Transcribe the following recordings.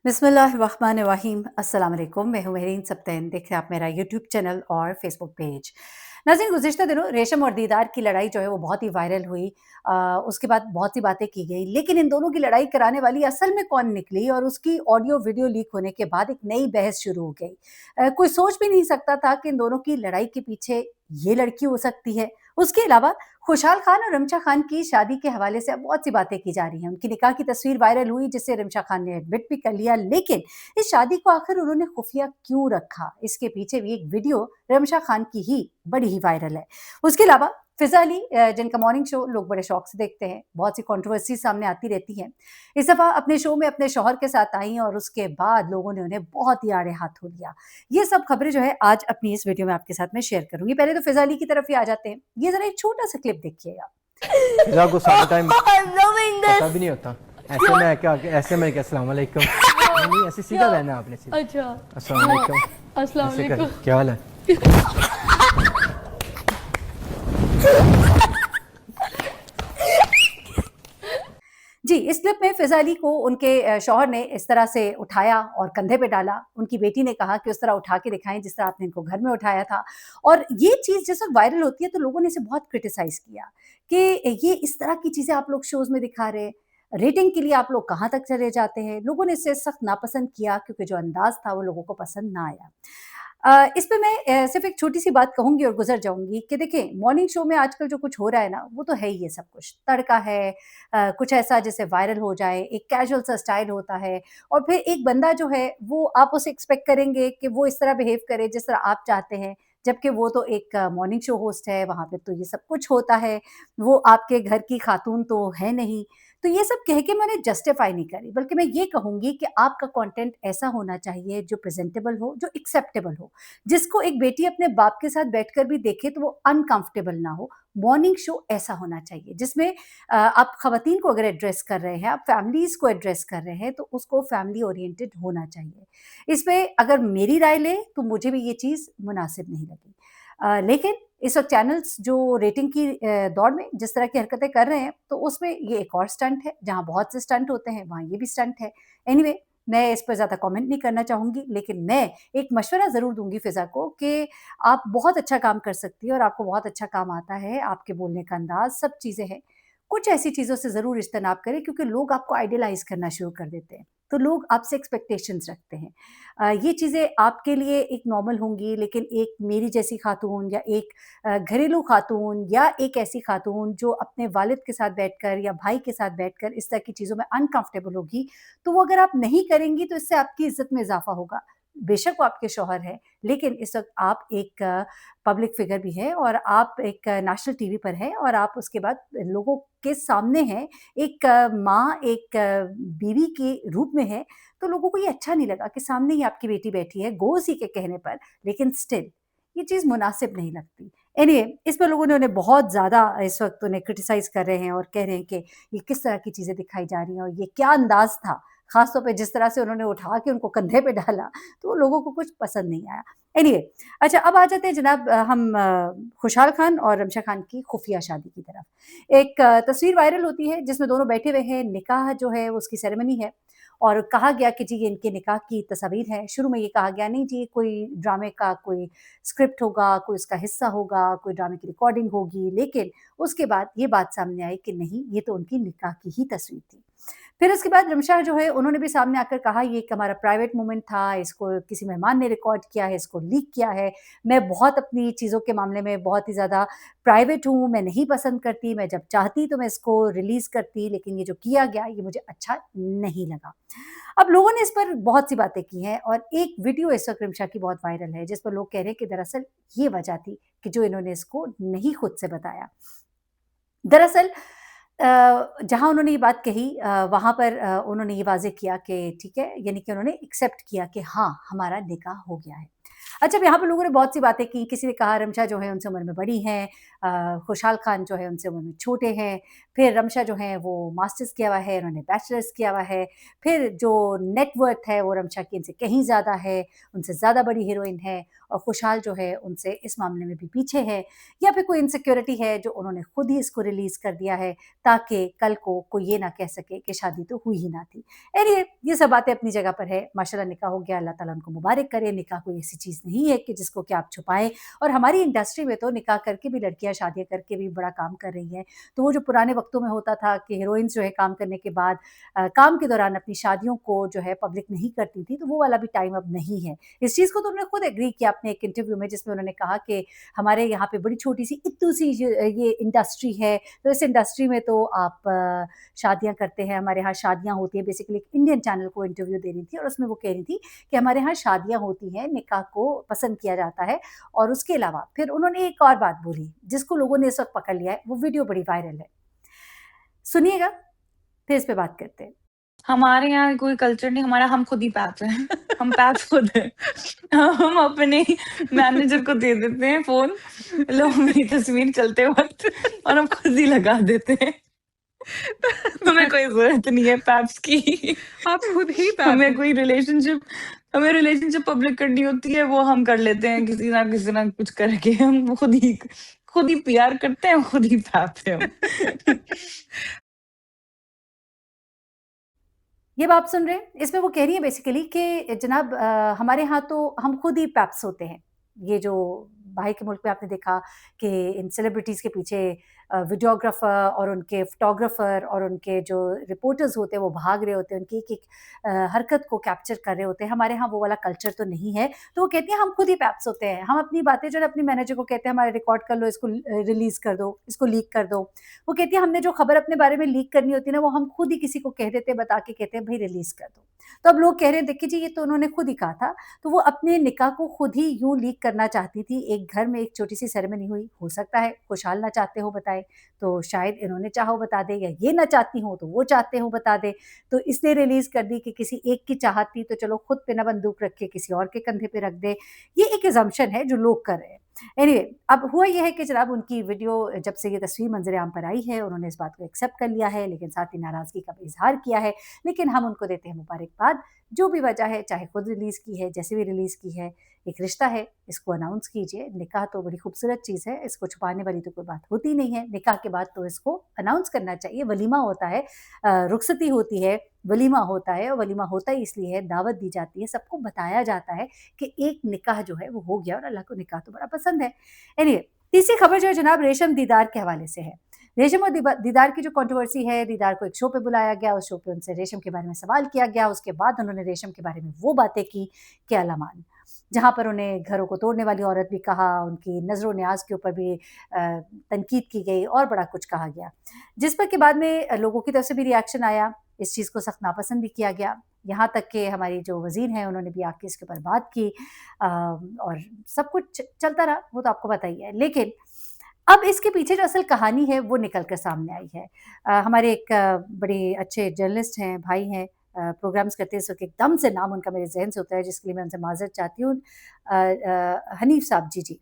बिस्मिल्लाहिर्रहमानिर्रहीम अस्सलाम वालेकुम। मैं हूं मेहरीन सब्तैन। देख रहे हैं आप मेरा यूट्यूब चैनल और फेसबुक पेज। नाज़रीन, गुज़िश्ता दिनों रेशम और दीदार की लड़ाई जो है वो बहुत ही वायरल हुई। उसके बाद बहुत सी बातें की गई, लेकिन इन दोनों की लड़ाई कराने वाली असल में कौन निकली और उसकी ऑडियो वीडियो लीक होने के बाद एक नई बहस शुरू हो गई। कोई सोच भी नहीं सकता था कि इन दोनों की लड़ाई के पीछे ये लड़की हो सकती है। उसके अलावा खुशहाल खान और रमशा खान की शादी के हवाले से अब बहुत सी बातें की जा रही हैं। उनकी निकाह की तस्वीर वायरल हुई, जिसे रमशा खान ने एडमिट भी कर लिया, लेकिन इस शादी को आखिर उन्होंने खुफिया क्यों रखा? इसके पीछे भी एक वीडियो रमशा खान की ही बड़ी ही वायरल है। उसके अलावा फिज़ा अली, जिनका मॉर्निंग शो लोग बड़े शौक से देखते हैं, बहुत सी कंट्रोवर्सी सामने आती रहती हैं। इस दफ़ा अपने शो में अपने शौहर के साथ आईं और उसके बाद लोगों ने उन्हें बहुत ही आड़े हाथों लिया। ये सब खबरें जो है आज अपनी इस वीडियो में आपके साथ मैं शेयर करूँगी। पहले तो फिज़ा अली की तरफ ही आ जाते हैं। ये ज़रा एक छोटा-सा क्लिप देखिएगा। फिजा को सारा टाइम I'm loving पता this. भी नहीं होता। ऐसे में क्या अस्सलाम वालेकुम। नहीं ऐसे सीधा रहना है आपने सीधा। अच्छा अस्सलाम वालेकुम। अस्सलाम ऐसे कर वालेकुम। क्या हाल है? जी, इस क्लिप में फ़िज़ा अली को उनके शौहर ने इस तरह से उठाया और कंधे पे डाला। उनकी बेटी ने कहा कि उस तरह उठा के दिखाएँ जिस तरह आपने इनको घर में उठाया था। और ये चीज़ जिस वक़्त वायरल होती है तो लोगों ने इसे बहुत क्रिटिसाइज़ किया कि ये इस तरह की चीज़ें आप लोग शोज़ में दिखा रहे हैं। रेटिंग के लिए आप लोग कहाँ तक चले जाते हैं। लोगों ने इसे सख्त नापसंद किया क्योंकि जो अंदाज़ था वो लोगों को पसंद ना आया। इस पे मैं सिर्फ़ एक छोटी-सी बात कहूँगी और गुज़र जाऊँगी कि देखिए, मॉर्निंग शो में आजकल जो कुछ हो रहा है ना, वो तो है ही ये सब कुछ। तड़का है, कुछ ऐसा जिससे वायरल हो जाए, एक कैजुअल सा स्टाइल होता है और फिर एक बंदा जो है वो आप उसे एक्सपेक्ट करेंगे कि वो इस तरह बिहेव करे जिस तरह आप चाहते हैं, जबकि वो तो एक मॉर्निंग शो होस्ट है, वहाँ पे तो ये सब कुछ होता है, वो आपके घर की खातून तो है नहीं। तो ये सब कह के मैंने जस्टिफाई नहीं करी, बल्कि मैं ये कहूँगी कि आपका कंटेंट ऐसा होना चाहिए जो प्रेज़ेंटेबल हो, जो एक्सेप्टेबल हो, जिसको एक बेटी अपने बाप के साथ बैठकर भी देखे तो वो अनकंफर्टेबल ना हो। मॉर्निंग शो ऐसा होना चाहिए जिसमें आप ख़वातीन को अगर एड्रेस कर रहे हैं, आप फैमिलीज़ को एड्रेस कर रहे हैं, तो उसको फैमिली ओरिएंटेड होना चाहिए। इसमें अगर मेरी राय लें, तो मुझे भी ये चीज़ मुनासिब नहीं लगी। लेकिन इस वक़्त चैनल्स जो रेटिंग की दौड़ में जिस तरह की हरकतें कर रहे हैं, तो उसमें ये एक और स्टंट है, जहाँ बहुत से स्टंट होते हैं, वहाँ ये भी स्टंट है। एनीवे, मैं इस पर ज़्यादा कमेंट नहीं करना चाहूँगी, लेकिन मैं एक मशवरा ज़रूर दूँगी फ़िज़ा को कि आप बहुत अच्छा काम कर सकती हैं और आपको बहुत अच्छा काम आता है, आपके बोलने का अंदाज़, सब चीज़ें हैं। कुछ ऐसी चीज़ों से ज़रूर इज्तनाब करें क्योंकि लोग आपको आइडियलाइज़ करना शुरू कर देते हैं, तो लोग आपसे एक्सपेक्टेशंस रखते हैं। ये चीज़ें आपके लिए एक नॉर्मल होंगी, लेकिन एक मेरी जैसी खातून या एक घरेलू खातून या एक ऐसी खातून जो अपने वालिद के साथ बैठकर या भाई के साथ बैठकर इस तरह की चीज़ों में अनकंफर्टेबल होगी, तो वो अगर आप नहीं करेंगी तो इससे आपकी इज़्ज़त में इज़ाफ़ा होगा। बेशक वो आपके शौहर हैं, लेकिन इस वक़्त आप एक पब्लिक फ़िगर भी हैं और आप एक नेशनल टीवी पर हैं और आप उसके बाद लोगों के सामने हैं, एक माँ, एक बीवी के रूप में हैं, तो लोगों को ये अच्छा नहीं लगा कि सामने ही आपकी बेटी बैठी है, गोज़ ही के कहने पर, लेकिन स्टिल ये चीज़ मुनासिब नहीं लगती। एनीवे, इस पे लोगों ने उन्हें बहुत ज़्यादा इस वक़्त उन्हें क्रिटिसाइज़ कर रहे हैं और कह रहे हैं कि ये किस तरह की चीज़ें दिखाई जा रही हैं और ये क्या अंदाज़ था। ख़ास तौर पे जिस तरह से उन्होंने उठा के उनको कंधे पे डाला, तो लोगों को कुछ पसंद नहीं आया। एनीवे, अच्छा, अब आ जाते हैं जनाब, हम खुशहाल खान और रमशा खान की खुफिया शादी की तरफ। एक तस्वीर वायरल होती है जिसमें दोनों बैठे हुए हैं, निकाह जो है उसकी सेरेमनी है और कहा गया कि जी ये इनके निकाह की तस्वीर है। शुरू में ये कहा गया नहीं जी, कोई ड्रामे का कोई स्क्रिप्ट होगा, कोई उसका हिस्सा होगा, कोई ड्रामे की रिकॉर्डिंग होगी, लेकिन उसके बाद ये बात सामने आई कि नहीं, ये तो उनकी निकाह की ही तस्वीर थी। फिर उसके बाद रमशा जो है उन्होंने भी सामने आकर कहा ये एक हमारा प्राइवेट मोमेंट था, इसको किसी मेहमान ने रिकॉर्ड किया है, इसको लीक किया है। मैं बहुत अपनी चीज़ों के मामले में बहुत ही ज़्यादा प्राइवेट हूँ, मैं नहीं पसंद करती, मैं जब चाहती तो मैं इसको रिलीज़ करती, लेकिन ये जो किया गया ये मुझे अच्छा नहीं लगा। अब लोगों ने इस पर बहुत सी बातें की हैं और एक वीडियो इस वक़्त रमशा की बहुत वायरल है, जिस पर लोग कह रहे हैं कि दरअसल ये वजह थी कि जो इन्होंने इसको नहीं खुद से बताया। दरअसल जहाँ उन्होंने ये बात कही, वहाँ पर उन्होंने ये वाज़ेह किया कि ठीक है, यानी कि उन्होंने एक्सेप्ट किया कि हाँ, हमारा निकाह हो गया है। अच्छा, अब यहाँ पे लोगों ने बहुत सी बातें की, किसी ने कहा रमशा जो है उनसे उम्र में बड़ी हैं, खुशहाल खान जो है उनसे उम्र में छोटे हैं, फिर रमशा जो हैं वो मास्टर्स किया हुआ है, उन्होंने बैचलर्स किया हुआ है, फिर जो नेटवर्थ है वो रमशा की इनसे कहीं ज़्यादा है, उनसे ज़्यादा बड़ी हीरोइन है, और खुशहाल जो है उनसे इस मामले में भी पीछे है, या फिर कोई इनसिक्योरिटी है जो उन्होंने खुद ही इसको रिलीज़ कर दिया है ताकि कल को कोई ये ना कह सके कि शादी तो हुई ही ना थी। एनीवे ये सब बातें अपनी जगह पर है, माशाल्लाह निकाह हो गया, अल्लाह ताला उनको मुबारक करे, निकाह कोई ऐसी चीज़ नहीं है कि जिसको कि आप छुपाएँ, और हमारी इंडस्ट्री में तो निकाह करके भी लड़कियाँ शादियाँ करके भी बड़ा काम कर रही हैं। तो वो जो पुराने वक़्तों में होता था कि हीरोइन्स जो है काम करने के बाद काम के दौरान अपनी शादियों को जो है पब्लिक नहीं करती थी, तो वो वाला भी टाइम अब नहीं है। इस चीज़ को तो उन्होंने खुद एग्री किया अपने एक इंटरव्यू में, जिसमें उन्होंने कहा कि हमारे यहाँ पे बड़ी छोटी-सी इत्तू-सी ये इंडस्ट्री है, तो इस इंडस्ट्री में तो आप शादियाँ करते हैं, हमारे यहाँ शादियाँ होती हैं। बेसिकली एक इंडियन चैनल को इंटरव्यू दे रही थी और उसमें वो कह रही थी कि हमारे यहाँ शादियाँ होती हैं, निकाह को पसंद किया जाता है, और उसके अलावा फिर उन्होंने एक और बात बोली, जिसको लोगों ने इस वक़्त पकड़ लिया है, वो वीडियो बड़ी वायरल है। सुनिएगा, फिर इस पे बात करते हैं। हमारे यहाँ कोई कल्चर नहीं, हमारा हम खुद ही पैप्स हैं। हम पैप्स खुद हैं। हम अपने मैनेजर को दे देते हैं फ़ोन, लो मेरी तस्वीर चलते वक़्त, और हम खुद ही लगा देते हैं। हमें कोई ज़रूरत नहीं है पैप्स की। आप खुद ही पैप हमें हैं। कोई हमें रिलेशनशिप पब्लिक करनी होती है, वो हम कर लेते हैं किसी ना कुछ करके। हम खुद ही पीआर करते हैं, खुद ही पैप हैं हम। ये बात सुन रहे हैं? इसमें वो कह रही है बेसिकली कि जनाब हमारे यहाँ तो हम खुद ही पैप्स होते हैं। ये जो बाहर के मुल्क में आपने देखा कि इन सेलिब्रिटीज़ के पीछे वीडियोग्राफ़र और उनके फ़ोटोग्राफ़र और उनके जो रिपोर्टर्स होते हैं वो भाग रहे होते हैं, उनकी एक-एक हरकत को कैप्चर कर रहे होते हैं। हमारे यहाँ वो वाला कल्चर तो नहीं है। तो वो कहती हैं हम खुद ही पैप्स होते हैं। हम अपनी बातें जो है अपने मैनेजर को कहते हैं हमारा रिकॉर्ड कर लो, इसको रिलीज़ कर दो, इसको लीक कर दो। वो कहती है हमने जो खबर अपने बारे में लीक करनी होती है ना, वो हम खुद ही किसी को कह देते हैं, बता के कहते हैं भई रिलीज़ कर दो। तो अब लोग कह रहे हैं देखिए जी ये तो उन्होंने खुद ही कहा था। तो वो अपने निकाह को खुद ही यूँ लीक करना चाहती थी। एक घर में एक छोटी-सी सेरेमनी हुई, हो सकता है खुशहाल ना चाहते हो बताएँ, तो शायद इन्होंने चाहा हो बता दें, या ये ना चाहती हों तो वो चाहते हो बता दें। तो इसने रिलीज़ कर दी कि किसी एक की चाहत थी तो चलो खुद पे ना बंदूक रख के किसी और के कंधे पे रख दें। ये एक असम्पशन है जो लोग कर रहे हैं। एनीवे अब हुआ ये है कि जनाब उनकी वीडियो जब से ये तस्वीर मंज़र-ए-आम पर आई है, उन्होंने इस बात को एक्सेप्ट कर लिया है, लेकिन साथ ही नाराज़गी का भी इज़हार किया है। लेकिन हम उनको देते हैं मुबारकबाद, जो भी वजह है, चाहे खुद रिलीज़ की है, जैसे भी रिलीज़ की है, एक रिश्ता है, इसको अनाउंस कीजिए। निकाह तो बड़ी खूबसूरत चीज़ है, इसको छुपाने वाली तो कोई बात होती नहीं है। निकाह के बाद तो इसको अनाउंस करना चाहिए, वलीमा होता है, रुखसती होती है, वलीमा होता है, और वलीमा होता ही इसलिए है, दावत दी जाती है, सबको बताया जाता है कि एक निकाह जो है वो हो गया, और अल्लाह को निकाह तो बड़ा पसंद है। एनीवे तीसरी खबर जो है जनाब रेशम दीदार के हवाले से है। रेशम और दीदार की जो कंट्रोवर्सी है, दीदार को एक शो पे बुलाया गया, उस शो पे उनसे रेशम के बारे में सवाल किया गया, उसके बाद उन्होंने रेशम के बारे में वो बातें की कि अलामान, जहाँ पर उन्हें घरों को तोड़ने वाली औरत भी कहा, उनकी नज़र न्याज़ के ऊपर भी तनकीद की गई और बड़ा कुछ कहा गया। जिस पर के बाद में लोगों की तरफ से भी रिएक्शन आया, इस चीज़ को सख्त नापसंद भी किया गया। यहाँ तक कि हमारी जो वज़ीर हैं उन्होंने भी आके इसके ऊपर बात की, और सब कुछ चलता रहा, वो तो आपको पता ही है। लेकिन अब इसके पीछे जो असल कहानी है वो निकल कर सामने आई है। हमारे एक बड़े अच्छे जर्नलिस्ट हैं, भाई हैं, प्रोग्राम्स करते हैं, इस वक़्त एकदम से नाम उनका मेरे ज़हन से होता है, जिसके लिए मैं उनसे माज़रत चाहती हूँ। हनीफ़ साहब, जी।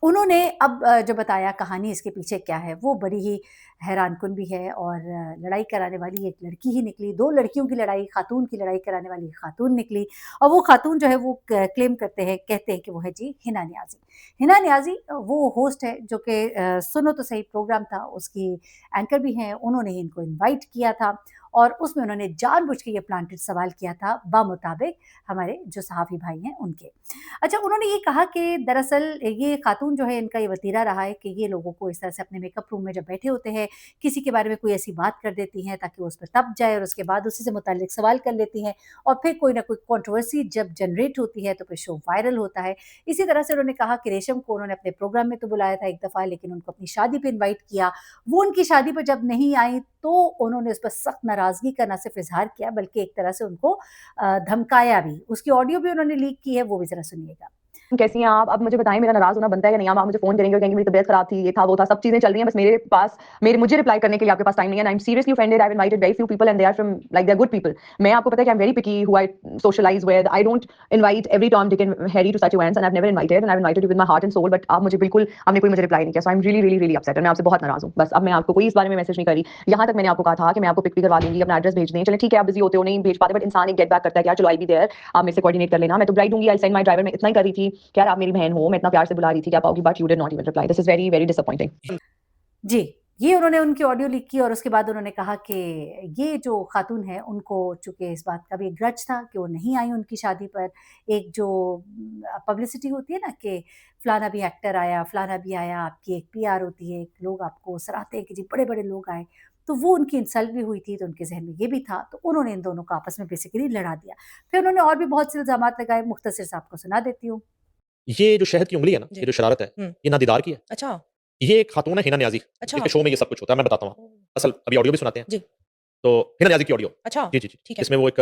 उन्होंने अब जो बताया कहानी इसके पीछे क्या है, वो बड़ी ही हैरानकुन भी है, और लड़ाई कराने वाली एक लड़की ही निकली, 2 लड़कियों की लड़ाई, खातून की लड़ाई कराने वाली खातून निकली, और वो खातून जो है वो क्लेम कहते हैं कि वो है जी हिना नियाज़ी। हिना नियाज़ी वो होस्ट है जो कि सुनो तो सही प्रोग्राम था, उसकी एंकर भी हैं, उन्होंने ही इनको इनवाइट किया था, और उसमें उन्होंने जानबूझ के ये प्लांटेड सवाल किया था, बामुताबिक हमारे जो सहाफ़ी भाई हैं उनके। अच्छा, उन्होंने ये कहा कि दरअसल ये खातून जो है इनका ये वतीरा रहा है कि ये लोगों को इस तरह से अपने मेकअप रूम में जब बैठे होते हैं, किसी के बारे में कोई ऐसी बात कर देती हैं ताकि वो उस पे तप जाए, और उसके बाद उसी से मुताल्लिक सवाल कर लेती हैं, और फिर कोई ना कोई कंट्रोवर्सी जब जनरेट होती है तो फिर शो वायरल होता है। इसी तरह से उन्होंने कहा कि रेशम को उन्होंने अपने प्रोग्राम में तो बुलाया था एक दफ़ा, लेकिन उनको अपनी शादी पे इनवाइट किया। वो उनकी शादी पर जब नहीं आई तो उन्होंने उस पर सख्त नाराज़गी का ना सिर्फ़ इज़हार किया, बल्कि एक तरह से उनको धमकाया भी। उसकी ऑडियो भी उन्होंने लीक की है, वो भी ज़रा सुनिएगा। कैसी हैं आप? अब मुझे बताएं, मेरा नाराज होना बनता है या नहीं? आप मुझे फोन करेंगे और कहेंगे मेरी तबीयत खराब थी, ये था वो था, सब चीजें चल रही हैं, बस मेरे पास मुझे रिप्लाई करने के लिए आपके पास टाइम नहीं है। I am seriously offended. I have invited very few people and they are from like they are good people. मैं आपको पता है कि I am very picky who I socialise with. I don't invite every Tom Dick and Harry to such events and I have never invited and I have invited you with my heart and soul, but आप मुझे बिल्कुल आपने कोई मुझे reply नहीं किया। So I am really really really upset और मैं आपसे बहुत नाराज हूं। बस अब मैं आपको कोई इस बारे में मैसेज नहीं करी। यहां तक मैंने आपको कहा था कि मैं आपको पिक भी करवा दूंगी, अपना एड्रेस भेज दें। चलें ठीक है, आप बिजी होते हो, नहीं भेज पाते, बट इंसान एक गेट बैक करता है कि यार चलो आई बी देयर, आप मेरे से कोऑर्डिनेट कर लेना, मैं तो बुलाई दूंगी। I send my driver. मैं इतना ही कर रही थी कि यार आप मेरी बहन हो, मैं इतना प्यार से बुला रही थी कि आप आओगी, but you did not even reply. This is very very disappointing. जी, ये उन्होंने उनकी ऑडियो लीक की और उसके बाद उन्होंने कहा कि ये जो खातून है उनको चूँकि इस बात का भी एक ग्रज था कि वो नहीं आई उनकी शादी पर। एक जो पब्लिसिटी होती है ना कि फलाना भी एक्टर आया, फलाना भी आया, आपकी एक पीआर होती है, लोग आपको सराहते हैं कि जी बड़े-बड़े लोग आए। तो वो उनकी इंसल्ट भी हुई थी, तो उनके ज़हन में ये भी था, तो उन्होंने इन दोनों को आपस में बेसिकली लड़ा दिया। फिर उन्होंने और भी बहुत से इल्ज़ामात लगाए, मुख्तसर से आपको सुना देती हूँ। ये जो शहद की उंगली है ना, जी। ये जो शरारत है, हुँ। ये ना दीदार की है। अच्छा, ये एक खातून है हिना नियाज़ी। अच्छा। एक शो में ये सब कुछ होता है, मैं बताता हूँ आपको। ओह! असल अभी ऑडियो भी सुनाते हैं। जी। तो हिना नियाज़ी की ऑडियो। अच्छा, जी, जी, जी। ठीक है। इसमें वो एक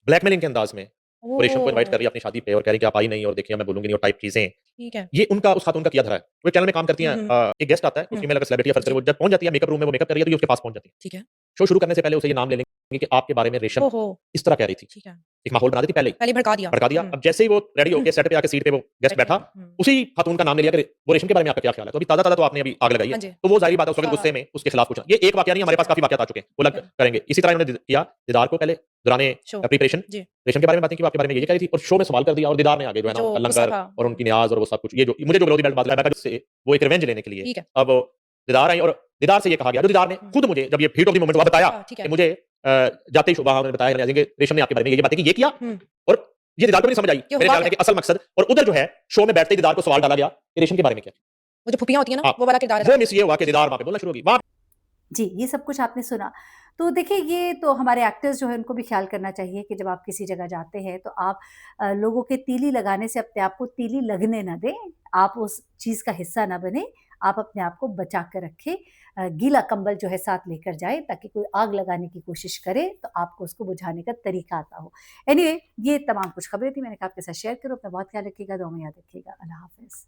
ब्लैकमेलिंग के अंदाज़ में वो रेशम को इनवाइट कर ओह! रही है अपनी शादी पे और कह रही है कि आप आई नहीं और देखिए मैं बोलूँगी नहीं और टाइप चीज़ें। ठीक है। ये उनका उस खातून का किया धरा है। वो एक चैनल में काम करती हैं हुँ, हुँ। एक गेस्ट आता है, कोई हुँ। फीमेल अगर सेलिब्रिटी या फर्स्ट जी। वो जब पहुँच जाती है मेकअप रूम में, वो मेकअप कर रही है तो ये उसके पास पहुँच जाती है। ठीक है। शो शुरू करने से पहले उसे ये नाम ले लेंगे कि आपके बारे में रेशम ओहो! इस तरह कह रही थी। ठीक है। एक माहौल बना देती पहले ही। पहले भड़का दिया। भड़का दिया। हुँ। अब जैसे ही वो रेडी होके सेट पे आके सीट पे वो गेस्ट बैठ बैठा, गया। हुँ। उसी खातून का नाम ले लिया कि वो रेशम के बारे में आपका क्या ख़्याल है? तो अभी ताज़ा-ताज़ा तो आपने अभी आग लगाई है। हाँ जी। तो वो ज़ाहिर बात है उस वक़्त हाँ। गुस्से में उसके खिलाफ कुछ ये एक वाक़या नहीं हमारे ठीक पास है। काफ़ी वाक़यात आ चुके हैं। वो लग ठीक है। करेंगे। इसी तरह इन्होंने किया दीदार को पहले दौरान शो। प्रिपरेशन जी। रेशम के बारे में बातें की, वो आपके बारे में ये कह रही थी और शो में सवाल कर दिया और दीदार ने आगे जो है ना जो गुस्सा लंगर था। और उनकी न्याज़ और वो सब कुछ ये जो मुझे जो विरोधी बेल्ट बात लगा से वो एक रिवेंज लेने के लिए ठीक है। अब दीदार आई और दीदार से ये कहा गया जो दीदार ने हुँ। खुद मुझे जब ये हीट ऑफ द मोमेंट हुआ बताया ठीक कि है। मुझे जाते ही वहाँ उन्होंने बताया हिना नियाज़ी कि रेशम ने आपके बारे में ये बातें की, ये किया हुँ। और ये दीदार को नहीं समझ आई। ये मेरे हुआ ख्याल में क्या? कि असल मकसद और उधर जो है शो में बैठते ही दीदार को सवाल डाला गया कि रेशम के बारे में क्या? वो जो फूफियाँ होती हैं ना, हाँ, वो वाला किरदार है। वो मिस ये हुआ कि दीदार वहाँ पे बोलना शुरू हो गई। वहाँ जी, ये सब कुछ आपने सुना। तो देखिए ये तो हमारे एक्टर्स जो हैं उनको भी ख़्याल करना चाहिए कि जब आप किसी जगह जाते हैं तो आप लोगों के तीली लगाने से अपने आप को तीली लगने ना दें। आप उस चीज़ का हिस्सा ना बनें। आप अपने आप को बचा कर रखें। गीला कंबल जो है साथ लेकर जाएँ ताकि कोई आग लगाने की कोशिश करे तो आपको उसको बुझाने का तरीका आता हो। एनीवे ये तमाम कुछ खबरें थी मैंने कहा आपके साथ शेयर करूँ। अपना बहुत ख़्याल रखिएगा, दुआ में याद रखिएगा। अल्लाह हाफ़िज़।